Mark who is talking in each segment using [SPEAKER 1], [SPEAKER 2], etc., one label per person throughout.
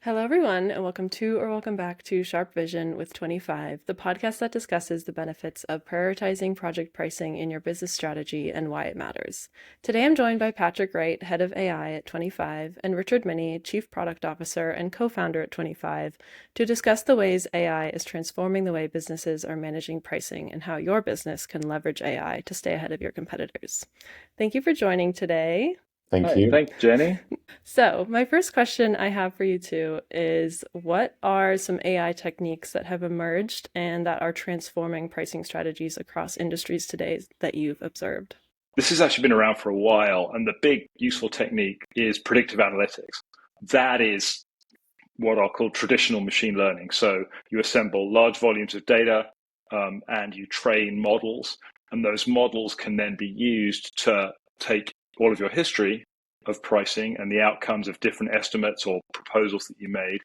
[SPEAKER 1] Hello, everyone, and welcome back to Sharp Vision with 25, the podcast that discusses the benefits of prioritizing project pricing in your business strategy and why it matters. Today, I'm joined by Patrick Wright, head of AI at 25, and Richard Minney, chief product officer and co-founder at 25, to discuss the ways AI is transforming the way businesses are managing pricing and how your business can leverage AI to stay ahead of your competitors. Thank you for joining today.
[SPEAKER 2] Thank
[SPEAKER 3] Hi,
[SPEAKER 2] you.
[SPEAKER 3] thank you, Jenny.
[SPEAKER 1] So, my first question I have for you two is what are some AI techniques that have emerged and that are transforming pricing strategies across industries today that you've observed?
[SPEAKER 3] This has actually been around for a while, and the big useful technique is predictive analytics. That is what I'll call traditional machine learning. So you assemble large volumes of data and you train models, and those models can then be used to take all of your history of pricing and the outcomes of different estimates or proposals that you made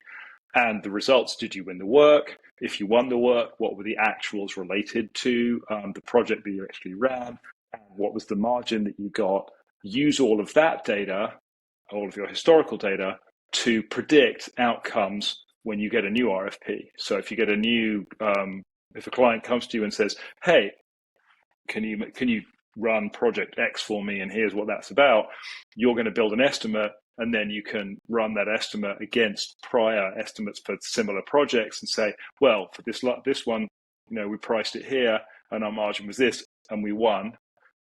[SPEAKER 3] and the results. Did you win the work? If you won the work, what were the actuals related to the project that you actually ran? And what was the margin that you got? Use all of that data, all of your historical data, to predict outcomes when you get a new RFP. So if you get if a client comes to you and says, "Hey, can you run project X for me? And here's what that's about," you're going to build an estimate, and then you can run that estimate against prior estimates for similar projects and say, well, for this one, we priced it here, and our margin was this, and we won.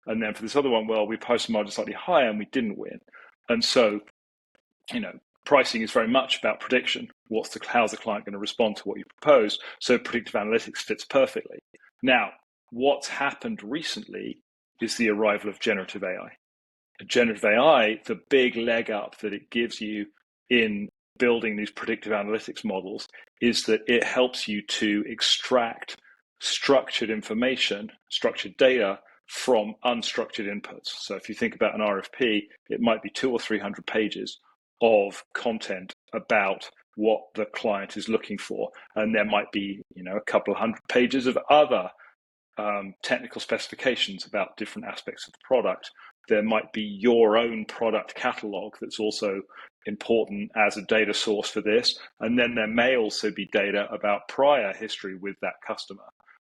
[SPEAKER 3] And then for this other one, well, we posted a margin slightly higher, and we didn't win. And so, pricing is very much about prediction. How's the client going to respond to what you propose? So predictive analytics fits perfectly. Now, what's happened recently is the arrival of generative AI. Generative AI, the big leg up that it gives you in building these predictive analytics models is that it helps you to extract structured information, structured data from unstructured inputs. So if you think about an RFP, it might be 200 or 300 pages of content about what the client is looking for. And there might be, a couple of hundred pages of other technical specifications about different aspects of the product. There might be your own product catalog that's also important as a data source for this. And then there may also be data about prior history with that customer.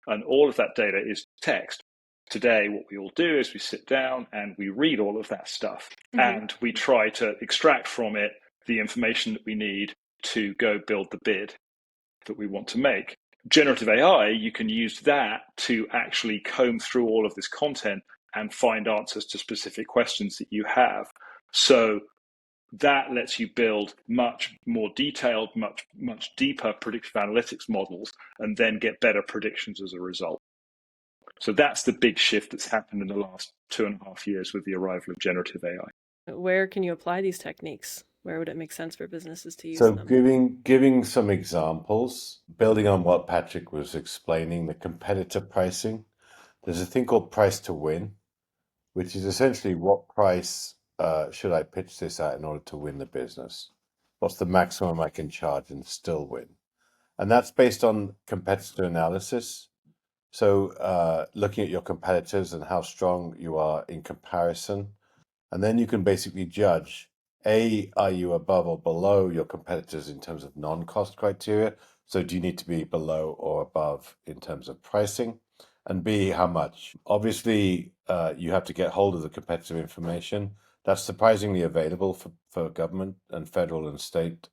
[SPEAKER 3] And all of that data is text. Today, what we all do is we sit down and we read all of that stuff, and we try to extract from it the information that we need to go build the bid that we want to make. Generative AI, you can use that to actually comb through all of this content and find answers to specific questions that you have. So that lets you build much more detailed, much deeper predictive analytics models and then get better predictions as a result. So that's the big shift that's happened in the last 2.5 years with the arrival of generative AI.
[SPEAKER 1] Where can you apply these techniques? Where would it make sense for businesses to use
[SPEAKER 2] So
[SPEAKER 1] them?
[SPEAKER 2] giving some examples, building on what Patrick was explaining, the competitive pricing, there's a thing called price to win, which is essentially what price should I pitch this at in order to win the business? What's the maximum I can charge and still win? And that's based on competitor analysis. So looking at your competitors and how strong you are in comparison. And then you can basically judge, A, are you above or below your competitors in terms of non-cost criteria? So do you need to be below or above in terms of pricing? And B, how much? Obviously, you have to get hold of the competitive information. That's surprisingly available for government and federal and state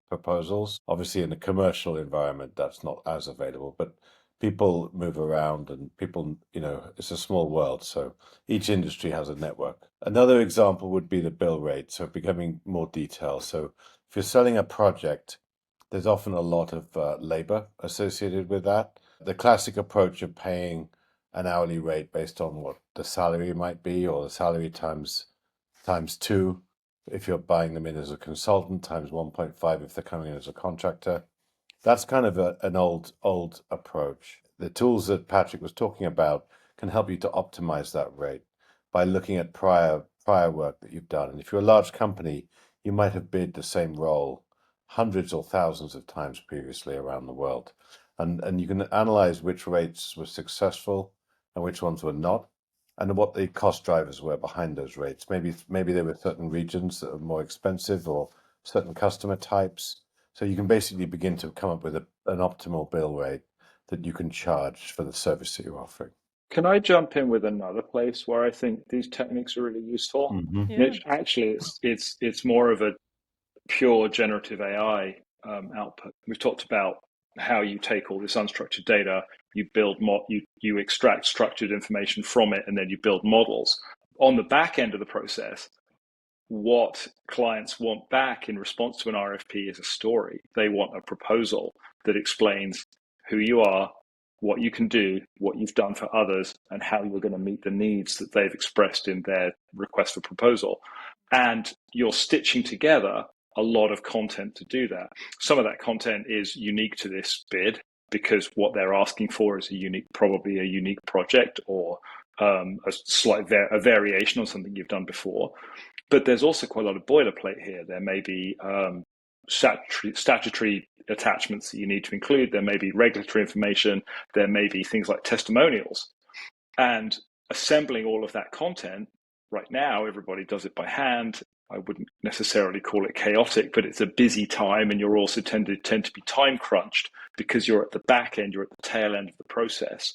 [SPEAKER 2] proposals. Obviously, in the commercial environment, that's not as available, but people move around and people, it's a small world. So each industry has a network. Another example would be the bill rate. So becoming more detailed. So if you're selling a project, there's often a lot of labor associated with that. The classic approach of paying an hourly rate based on what the salary might be, or the salary times two if you're buying them in as a consultant, times 1.5 if they're coming in as a contractor. That's kind of an old approach. The tools that Patrick was talking about can help you to optimize that rate by looking at prior work that you've done. And if you're a large company, you might have bid the same role hundreds or thousands of times previously around the world. And you can analyze which rates were successful and which ones were not, and what the cost drivers were behind those rates. Maybe there were certain regions that were more expensive or certain customer types. So you can basically begin to come up with an optimal bill rate that you can charge for the service that you're offering.
[SPEAKER 3] Can I jump in with another place where I think these techniques are really useful?
[SPEAKER 2] Mm-hmm.
[SPEAKER 1] Yeah.
[SPEAKER 3] Actually, it's more of a pure generative AI output. We've talked about how you take all this unstructured data, you build you extract structured information from it, and then you build models. On the back end of the process, what clients want back in response to an RFP is a story. They want a proposal that explains who you are, what you can do, what you've done for others, and how you're going to meet the needs that they've expressed in their request for proposal. And you're stitching together a lot of content to do that. Some of that content is unique to this bid because what they're asking for is probably a unique project or a variation on something you've done before. But there's also quite a lot of boilerplate here. There may be statutory attachments that you need to include. There may be regulatory information. There may be things like testimonials. And assembling all of that content, right now, everybody does it by hand. I wouldn't necessarily call it chaotic, but it's a busy time, and you're also tend to be time crunched because you're at the back end, you're at the tail end of the process,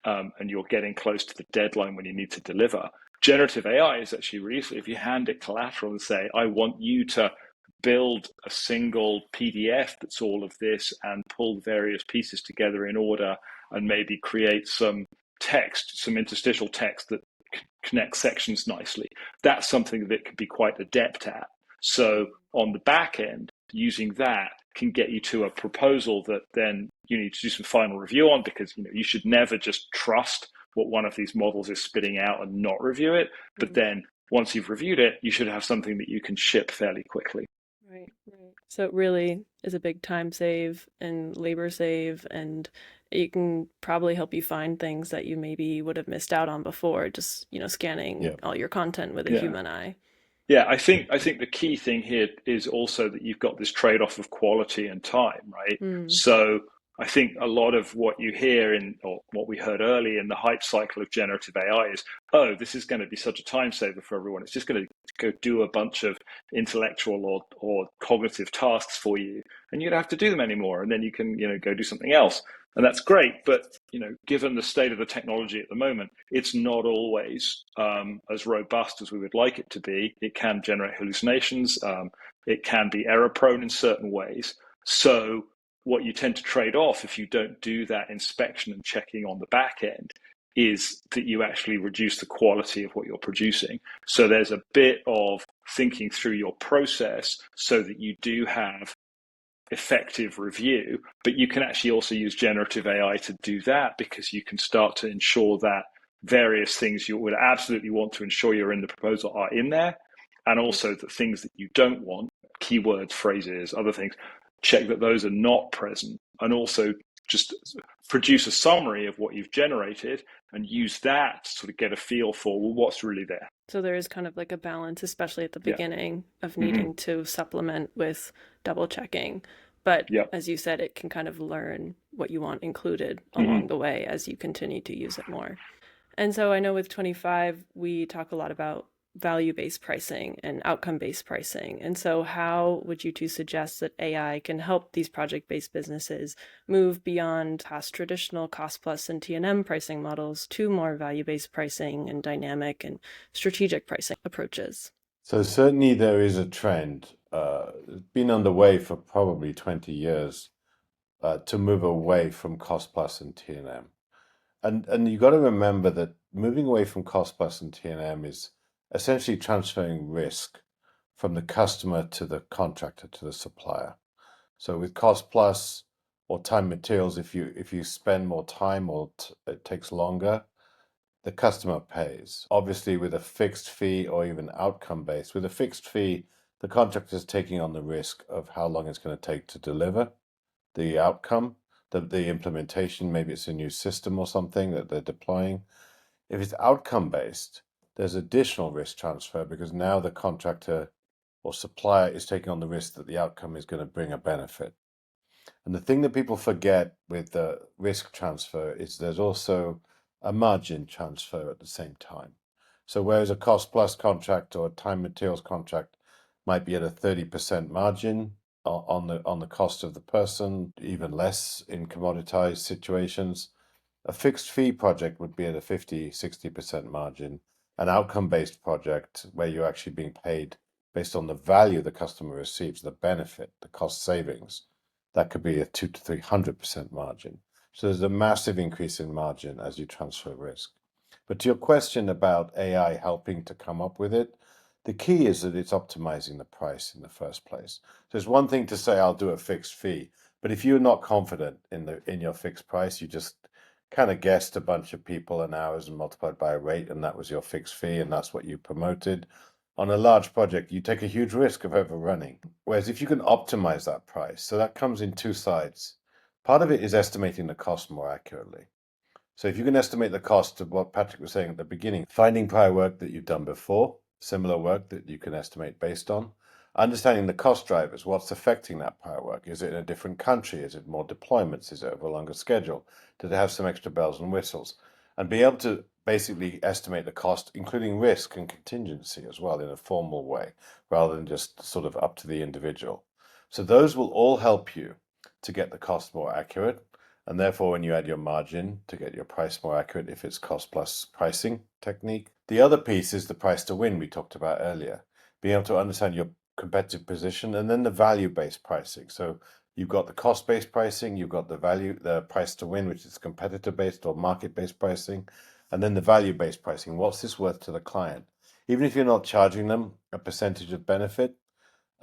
[SPEAKER 3] and you're getting close to the deadline when you need to deliver. Generative AI is actually really useful if you hand it collateral and say, I want you to build a single PDF that's all of this and pull various pieces together in order and maybe create some text, some interstitial text that connects sections nicely. That's something that it can be quite adept at. So on the back end, using that can get you to a proposal that then you need to do some final review on, because you should never just trust what one of these models is spitting out and not review it. But then once you've reviewed it, you should have something that you can ship fairly quickly.
[SPEAKER 1] Right. So it really is a big time save and labor save, and it can probably help you find things that you maybe would have missed out on before, just, scanning all your content with a human eye.
[SPEAKER 3] Yeah, I think the key thing here is also that you've got this trade-off of quality and time, right? So I think a lot of what you hear or what we heard early in the hype cycle of generative AI is, oh, this is going to be such a time saver for everyone. It's just going to go do a bunch of intellectual or cognitive tasks for you, and you don't have to do them anymore. And then you can, go do something else. And that's great, but given the state of the technology at the moment, it's not always as robust as we would like it to be. It can generate hallucinations. It can be error prone in certain ways. So what you tend to trade off if you don't do that inspection and checking on the back end is that you actually reduce the quality of what you're producing. So there's a bit of thinking through your process so that you do have effective review, but you can actually also use generative AI to do that, because you can start to ensure that various things you would absolutely want to ensure you're in the proposal are in there, and also the things that you don't want, keywords, phrases, other things, check that those are not present, and also just produce a summary of what you've generated and use that to sort of get a feel for, well, what's really there.
[SPEAKER 1] So there is kind of like a balance, especially at the beginning, of needing to supplement with double checking. But as you said, it can kind of learn what you want included along the way as you continue to use it more. And so I know with 25, we talk a lot about value-based pricing and outcome-based pricing. And so how would you two suggest that AI can help these project-based businesses move beyond past traditional cost-plus and T&M pricing models to more value-based pricing and dynamic and strategic pricing approaches?
[SPEAKER 2] So certainly there is a trend, it's been underway for probably 20 years, to move away from cost-plus and T&M. And you got to remember that moving away from cost-plus and T&M is essentially transferring risk from the customer to the contractor, to the supplier. So with cost plus or time materials, if you spend more time or it takes longer, the customer pays. Obviously, with a fixed fee or even outcome based, with a fixed fee, the contractor is taking on the risk of how long it's going to take to deliver the outcome, the implementation. Maybe it's a new system or something that they're deploying. If it's outcome based, there's additional risk transfer, because now the contractor or supplier is taking on the risk that the outcome is going to bring a benefit. And the thing that people forget with the risk transfer is there's also a margin transfer at the same time. So whereas a cost plus contract or a time materials contract might be at a 30% margin, on the cost of the person, even less in commoditized situations. A fixed fee project would be at a 50-60% margin. An outcome-based project where you're actually being paid based on the value the customer receives, the benefit, the cost savings, that could be a 200-300% margin. So there's a massive increase in margin as you transfer risk. But to your question about AI helping to come up with it, the key is that it's optimizing the price in the first place. So it's one thing to say, I'll do a fixed fee, but if you're not confident in your fixed price, you just kind of guessed a bunch of people and hours and multiplied by a rate, and that was your fixed fee, and that's what you promoted. On a large project, you take a huge risk of overrunning. Whereas if you can optimize that price, so that comes in two sides. Part of it is estimating the cost more accurately. So if you can estimate the cost of what Patrick was saying at the beginning, finding prior work that you've done before, similar work that you can estimate based on, understanding the cost drivers, what's affecting that prior work. Is it in a different country? Is it more deployments? Is it over a longer schedule? Did it have some extra bells and whistles? And be able to basically estimate the cost, including risk and contingency as well in a formal way, rather than just sort of up to the individual. So those will all help you to get the cost more accurate. And therefore, when you add your margin to get your price more accurate, if it's cost plus pricing technique. The other piece is the price to win we talked about earlier. Being able to understand your competitive position and then the value-based pricing. So you've got the cost-based pricing, you've got the price to win, which is competitor-based or market-based pricing, and then the value-based pricing. What's this worth to the client? Even if you're not charging them a percentage of benefit,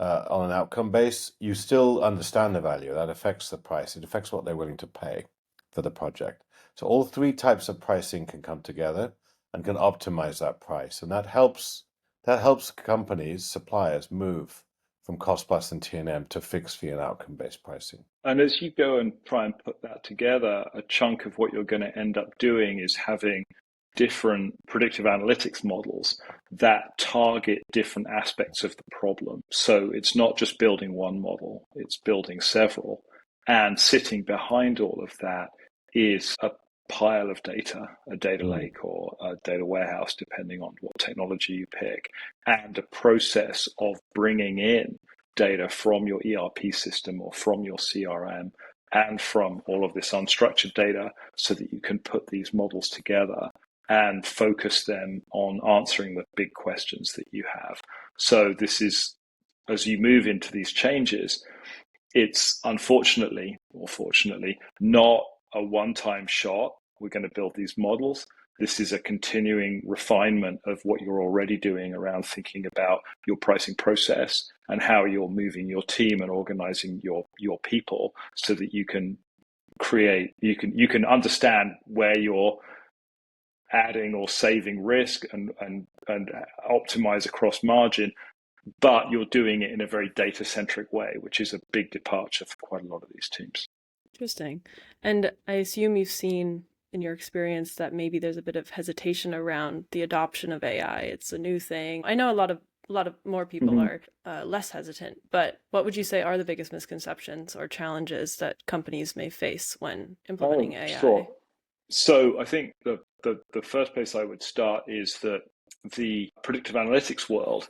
[SPEAKER 2] on an outcome base, you still understand the value. That affects the price. It affects what they're willing to pay for the project. So all three types of pricing can come together and can optimize that price. And that helps companies, suppliers move from cost plus and T&M to fixed fee and outcome-based pricing.
[SPEAKER 3] And as you go and try and put that together, a chunk of what you're going to end up doing is having different predictive analytics models that target different aspects of the problem. So it's not just building one model, it's building several. And sitting behind all of that is a pile of data, a data lake or a data warehouse, depending on what technology you pick, and a process of bringing in data from your ERP system or from your CRM and from all of this unstructured data so that you can put these models together and focus them on answering the big questions that you have. So this is, as you move into these changes, it's unfortunately or fortunately not a one-time shot. We're going to build these models. This is a continuing refinement of what you're already doing around thinking about your pricing process and how you're moving your team and organizing your people so that you can create, you can understand where you're adding or saving risk and optimize across margin, but you're doing it in a very data-centric way, which is a big departure for quite a lot of these teams.
[SPEAKER 1] Interesting. And I assume you've seen in your experience that maybe there's a bit of hesitation around the adoption of AI. It's a new thing. I know a lot of more people are less hesitant, but what would you say are the biggest misconceptions or challenges that companies may face when implementing AI?
[SPEAKER 3] Sure. So I think the first place I would start is that the predictive analytics world,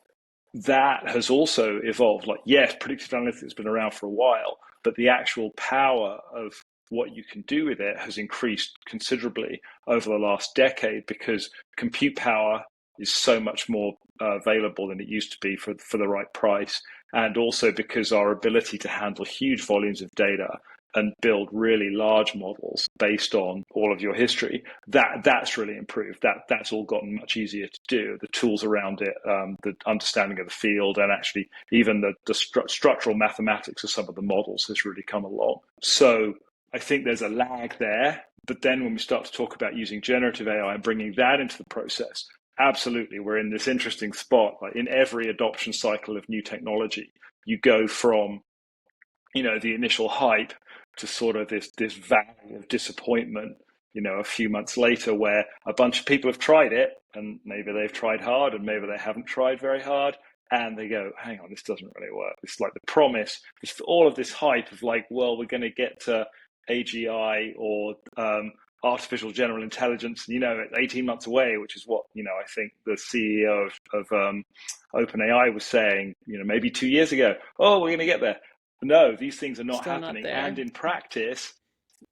[SPEAKER 3] that has also evolved. Like, yes, predictive analytics has been around for a while, but the actual power of what you can do with it has increased considerably over the last decade because compute power is so much more available than it used to be for the right price. And also because our ability to handle huge volumes of data and build really large models based on all of your history, that's really improved. That's all gotten much easier to do. The tools around it, the understanding of the field, and actually even the structural mathematics of some of the models has really come along. So I think there's a lag there. But then when we start to talk about using generative AI and bringing that into the process, absolutely, we're in this interesting spot. Like in every adoption cycle of new technology, you go from, the initial hype to sort of this valley of disappointment, a few months later, where a bunch of people have tried it and maybe they've tried hard and maybe they haven't tried very hard. And they go, hang on, this doesn't really work. It's like the promise, it's all of this hype of like, well, we're going to get to AGI or artificial general intelligence, 18 months away, which is what, I think the CEO of OpenAI was saying, maybe 2 years ago, oh, we're going to get there. no, these things are not
[SPEAKER 1] Still not
[SPEAKER 3] happening.
[SPEAKER 1] there.
[SPEAKER 3] And in practice,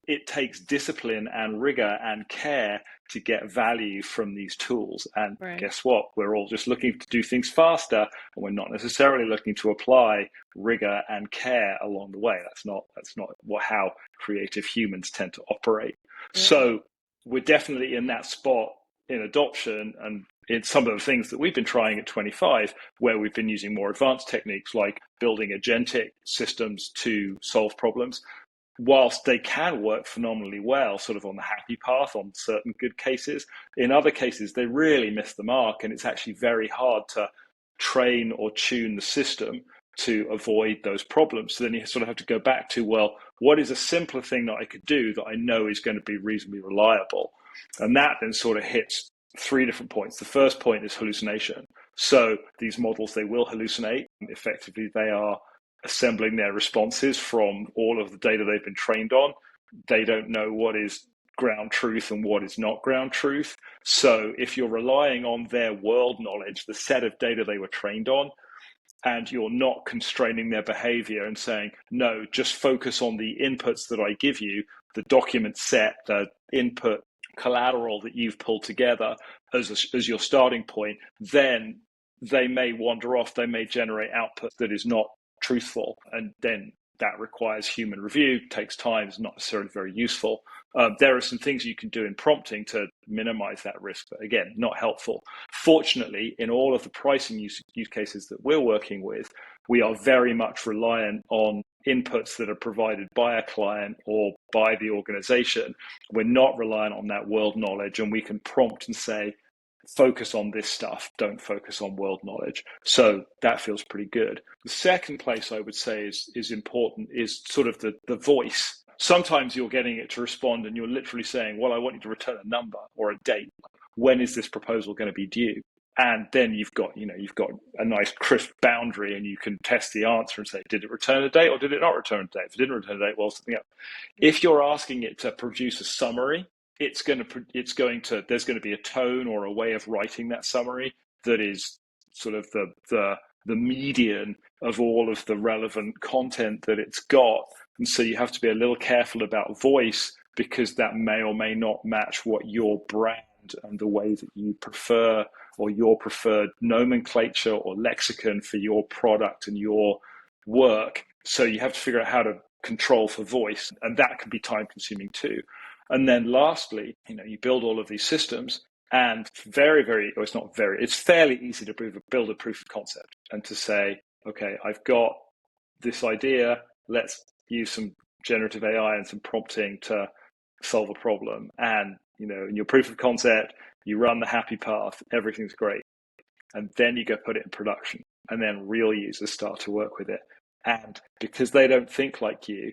[SPEAKER 3] it takes discipline and rigor and care to get value from these tools. And
[SPEAKER 1] Right.
[SPEAKER 3] guess what? We're all just looking to do things faster, and we're not necessarily looking to apply rigor and care along the way. That's not how creative humans tend to operate.
[SPEAKER 1] Yeah.
[SPEAKER 3] So we're definitely in that spot in adoption, and it's some of the things that we've been trying at 25, where we've been using more advanced techniques like building agentic systems to solve problems. Whilst they can work phenomenally well, sort of on the happy path on certain good cases, in other cases, they really miss the mark. And it's actually very hard to train or tune the system to avoid those problems. So then you sort of have to go back to, well, what is a simpler thing that I could do that I know is going to be reasonably reliable? And that then sort of hits 3 different points. The first point is hallucination. So these models, they will hallucinate. Effectively, they are assembling their responses from all of the data they've been trained on. They don't know what is ground truth and what is not ground truth. So if you're relying on their world knowledge, the set of data they were trained on, and you're not constraining their behavior and saying, no, just focus on the inputs that I give you, the document set, the input collateral that you've pulled together as your starting point, then they may wander off, they may generate output that is not truthful, and then that requires human review, takes time, is not necessarily very useful. There are some things you can do in prompting to minimize that risk, but again, not helpful. Fortunately, in all of the pricing use cases that we're working with, we are very much reliant on inputs that are provided by a client or by the organization. We're not reliant on that world knowledge, and we can prompt and say, focus on this stuff, don't focus on world knowledge. So that feels pretty good. The second place I would say is important is sort of the voice. Sometimes you're getting it to respond and you're literally saying, well, I want you to return a number or a date. When is this proposal going to be due? And then you've got a nice crisp boundary, and you can test the answer and say, did it return a date or did it not return a date? If it didn't return a date, well, something else. If you're asking it to produce a summary, there's going to be a tone or a way of writing that summary that is sort of the median of all of the relevant content that it's got. And so you have to be a little careful about voice, because that may or may not match what your brand and the way that you prefer, or your preferred nomenclature or lexicon for your product and your work. So you have to figure out how to control for voice, and that can be time consuming too. And then lastly, you build all of these systems, and it's fairly easy to build a proof of concept and to say, okay, I've got this idea, let's use some generative AI and some prompting to solve a problem. And, in your proof of concept, you run the happy path, everything's great. And then you go put it in production, and then real users start to work with it. And because they don't think like you,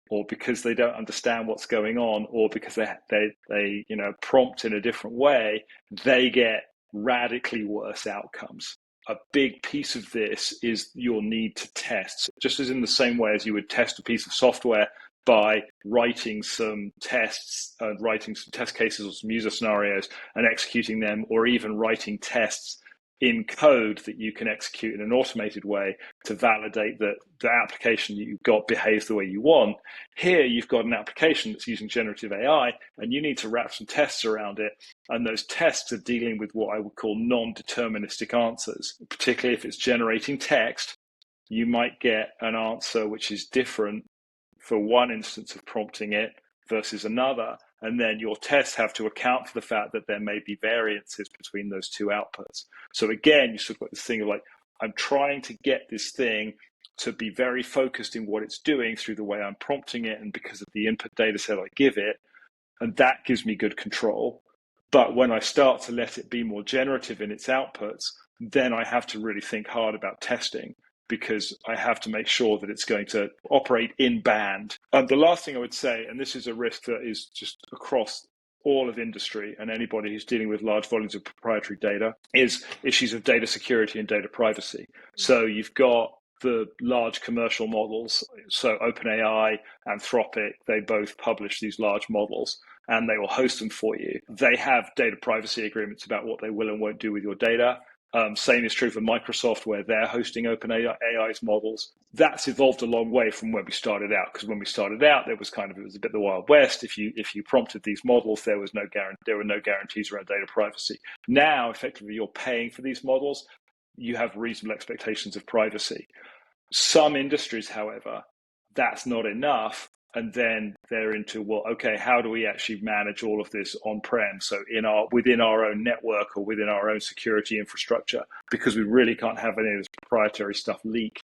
[SPEAKER 3] or because they don't understand what's going on, or because they prompt in a different way, they get radically worse outcomes. A big piece of this is your need to test, just as in the same way as you would test a piece of software by writing some tests, writing some test cases or some user scenarios and executing them, or even writing tests in code that you can execute in an automated way to validate that the application that you've got behaves the way you want. Here, you've got an application that's using generative AI, and you need to wrap some tests around it. And those tests are dealing with what I would call non-deterministic answers. Particularly if it's generating text, you might get an answer which is different for one instance of prompting it versus another. And then your tests have to account for the fact that there may be variances between those two outputs. So again, you sort of got this thing of like, I'm trying to get this thing to be very focused in what it's doing through the way I'm prompting it, and because of the input data set I give it, and that gives me good control. But when I start to let it be more generative in its outputs, then I have to really think hard about testing, because I have to make sure that it's going to operate in band. And the last thing I would say, and this is a risk that is just across all of industry and anybody who's dealing with large volumes of proprietary data, is issues of data security and data privacy. So you've got the large commercial models. So OpenAI, Anthropic, they both publish these large models, and they will host them for you. They have data privacy agreements about what they will and won't do with your data. Same is true for Microsoft, where they're hosting OpenAI's models. That's evolved a long way from when we started out, because when we started out, it was a bit the Wild West. If you prompted these models, there were no guarantees around data privacy. Now, effectively, you're paying for these models. You have reasonable expectations of privacy. Some industries, however, that's not enough. And then they're into, well, okay, how do we actually manage all of this on-prem? So within our own network or within our own security infrastructure, because we really can't have any of this proprietary stuff leak.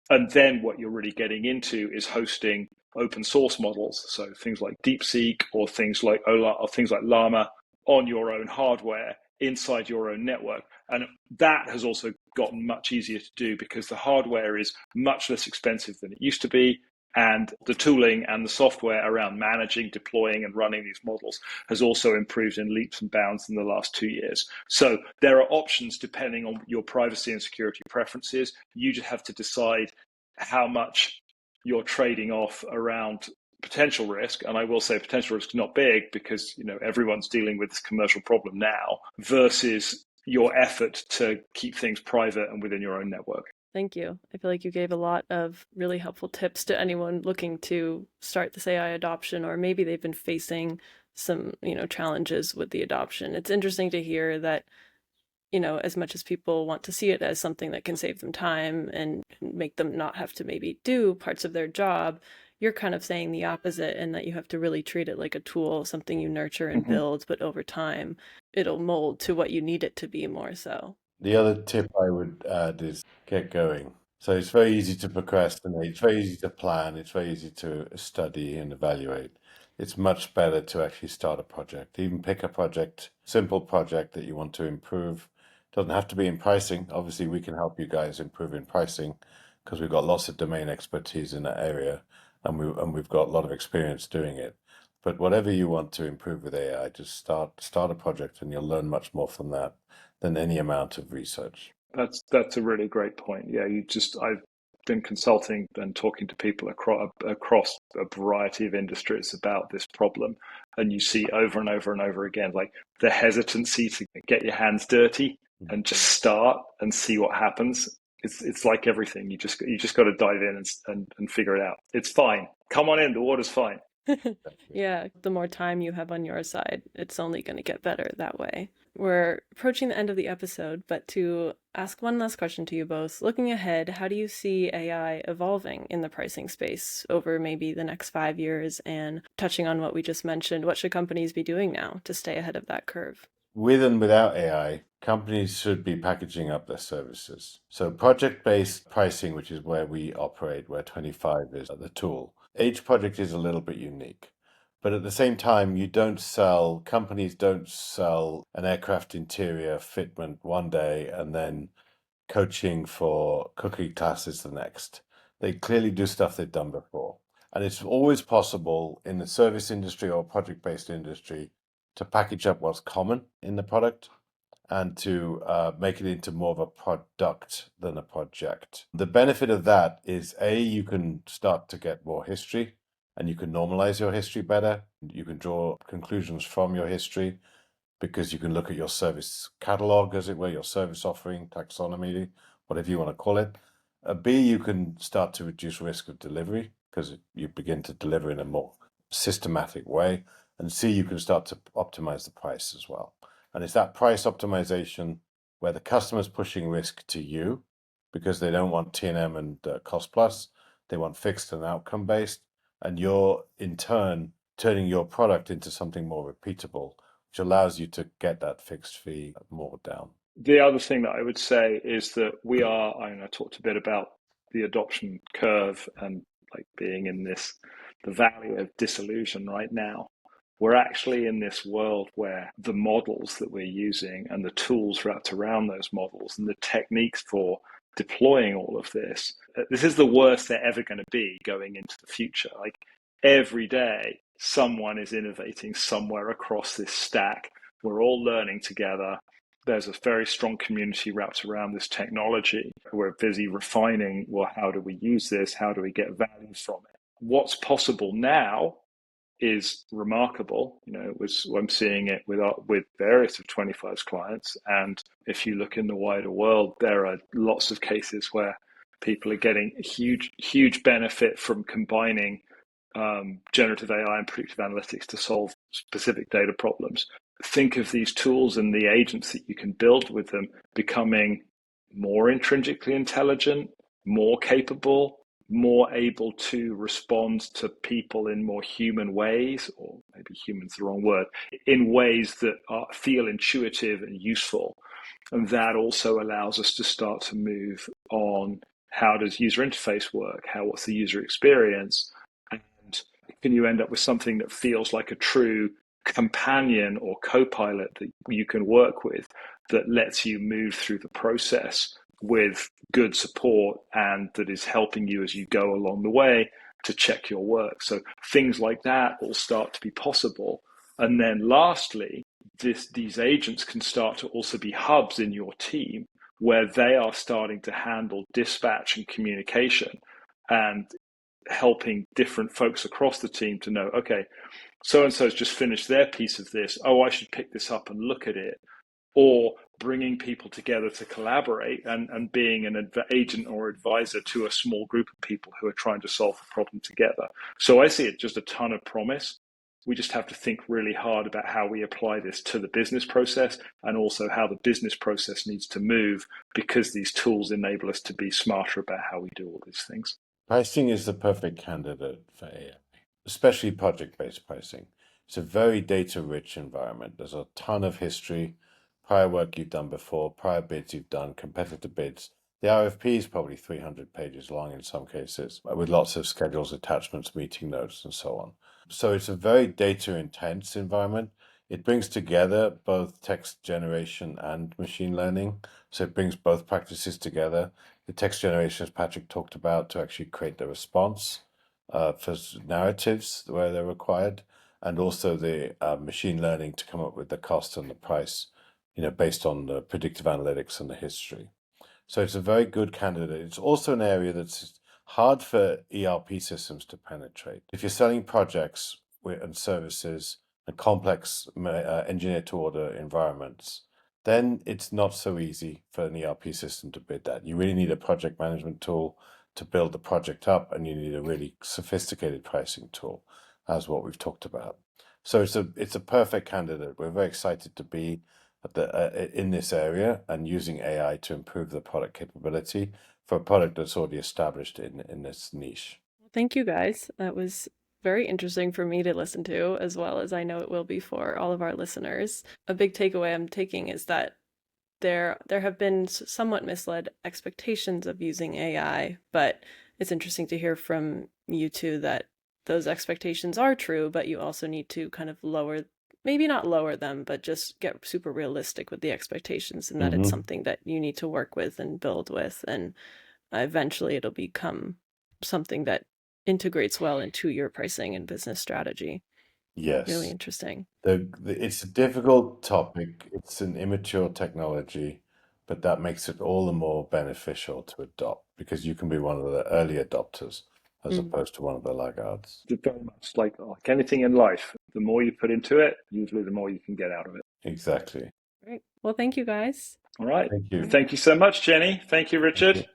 [SPEAKER 3] And then what you're really getting into is hosting open source models. So things like DeepSeek or things like Llama on your own hardware inside your own network. And that has also gotten much easier to do because the hardware is much less expensive than it used to be. And the tooling and the software around managing, deploying, and running these models has also improved in leaps and bounds in the last 2 years. So there are options depending on your privacy and security preferences. You just have to decide how much you're trading off around potential risk. And I will say potential risk is not big because everyone's dealing with this commercial problem now versus your effort to keep things private and within your own network.
[SPEAKER 1] Thank you. I feel like you gave a lot of really helpful tips to anyone looking to start this AI adoption, or maybe they've been facing some, challenges with the adoption. It's interesting to hear that, as much as people want to see it as something that can save them time and make them not have to maybe do parts of their job, you're kind of saying the opposite, and that you have to really treat it like a tool, something you nurture and build, but over time, it'll mold to what you need it to be more so.
[SPEAKER 2] The other tip I would add is get going. So it's very easy to procrastinate, it's very easy to plan, it's very easy to study and evaluate. It's much better to actually start a project. Even pick a project, simple project that you want to improve. Doesn't have to be in pricing. Obviously, we can help you guys improve in pricing because we've got lots of domain expertise in that area, and we've got a lot of experience doing it. But whatever you want to improve with AI, just start a project, and you'll learn much more from that than any amount of research.
[SPEAKER 3] That's a really great point. Yeah, I've been consulting and talking to people across a variety of industries about this problem, and you see over and over and over again, like the hesitancy to get your hands dirty and just start and see what happens. It's like everything. You just got to dive in and figure it out. It's fine. Come on in. The water's fine.
[SPEAKER 1] Yeah, the more time you have on your side, it's only going to get better that way. We're approaching the end of the episode, but to ask one last question to you both, looking ahead, how do you see AI evolving in the pricing space over maybe the next 5 years? And touching on what we just mentioned, what should companies be doing now to stay ahead of that curve?
[SPEAKER 2] With and without AI, companies should be packaging up their services. So project-based pricing, which is where we operate, where Twenty5 is the tool. Each project is a little bit unique. But at the same time, companies don't sell an aircraft interior fitment one day and then coaching for cookie classes the next. They clearly do stuff they've done before. And it's always possible in the service industry or project-based industry to package up what's common in the product and to make it into more of a product than a project. The benefit of that is, you can start to get more history and you can normalize your history better. You can draw conclusions from your history because you can look at your service catalog, as it were, your service offering, taxonomy, whatever you want to call it. B, you can start to reduce risk of delivery because you begin to deliver in a more systematic way. And C, you can start to optimize the price as well. And it's that price optimization where the customer's pushing risk to you because they don't want T&M and cost plus. They want fixed and outcome based. And you're, in turn, turning your product into something more repeatable, which allows you to get that fixed fee more down.
[SPEAKER 3] The other thing that I would say is that I talked a bit about the adoption curve and like being in the valley of disillusion right now. We're actually in this world where the models that we're using and the tools wrapped around those models and the techniques for deploying all of this is the worst they're ever going to be going into the future. Like every day, someone is innovating somewhere across this stack. We're all learning together. There's a very strong community wrapped around this technology. We're busy refining, well, how do we use this? How do we get value from it? What's possible now is remarkable. I'm seeing it with various of 25's clients, and if you look in the wider world, there are lots of cases where people are getting a huge benefit from combining generative AI and predictive analytics to solve specific data problems. Think of these tools and the agents that you can build with them becoming more intrinsically intelligent, more capable, more able to respond to people in more human ways, or maybe human's the wrong word, in ways that feel intuitive and useful. And that also allows us to start to move on how does user interface work? What's the user experience? And can you end up with something that feels like a true companion or co-pilot that you can work with that lets you move through the process with good support and that is helping you as you go along the way to check your work? So things like that all start to be possible. And then lastly, these agents can start to also be hubs in your team where they are starting to handle dispatch and communication and helping different folks across the team to know, okay, so-and-so's just finished their piece of this. Oh, I should pick this up and look at it. Or bringing people together to collaborate and being an agent or advisor to a small group of people who are trying to solve a problem together. So I see it just a ton of promise. We just have to think really hard about how we apply this to the business process and also how the business process needs to move, because these tools enable us to be smarter about how we do all these things.
[SPEAKER 2] Pricing is the perfect candidate for AI, especially project-based pricing. It's a very data-rich environment. There's a ton of history, prior work you've done before, prior bids you've done, competitor bids. The RFP is probably 300 pages long in some cases, with lots of schedules, attachments, meeting notes, and so on. So it's a very data-intense environment. It brings together both text generation and machine learning. So it brings both practices together. The text generation, as Patrick talked about, to actually create the response for narratives where they're required, and also the machine learning to come up with the cost and the price, based on the predictive analytics and the history. So it's a very good candidate. It's also an area that's hard for ERP systems to penetrate. If you're selling projects and services and complex engineer-to-order environments, then it's not so easy for an ERP system to bid that. You really need a project management tool to build the project up, and you need a really sophisticated pricing tool, as what we've talked about. So it's a perfect candidate. We're very excited to be in this area and using AI to improve the product capability for a product that's already established in this niche.
[SPEAKER 1] Thank you, guys. That was very interesting for me to listen to, as well as I know it will be for all of our listeners. A big takeaway I'm taking is that there have been somewhat misled expectations of using AI, but it's interesting to hear from you two that those expectations are true, but you also need to kind of maybe not lower them, but just get super realistic with the expectations, and that it's something that you need to work with and build with, and eventually it'll become something that integrates well into your pricing and business strategy.
[SPEAKER 2] Yes.
[SPEAKER 1] Really interesting.
[SPEAKER 2] It's a difficult topic. It's an immature technology, but that makes it all the more beneficial to adopt, because you can be one of the early adopters as opposed to one of the laggards.
[SPEAKER 3] It's very much like anything in life. The more you put into it, usually the more you can get out of it.
[SPEAKER 2] Exactly.
[SPEAKER 1] Great. Well, thank you, guys.
[SPEAKER 3] All right.
[SPEAKER 2] Thank you.
[SPEAKER 3] Thank you so much, Jenny. Thank you, Richard.
[SPEAKER 2] Thank you.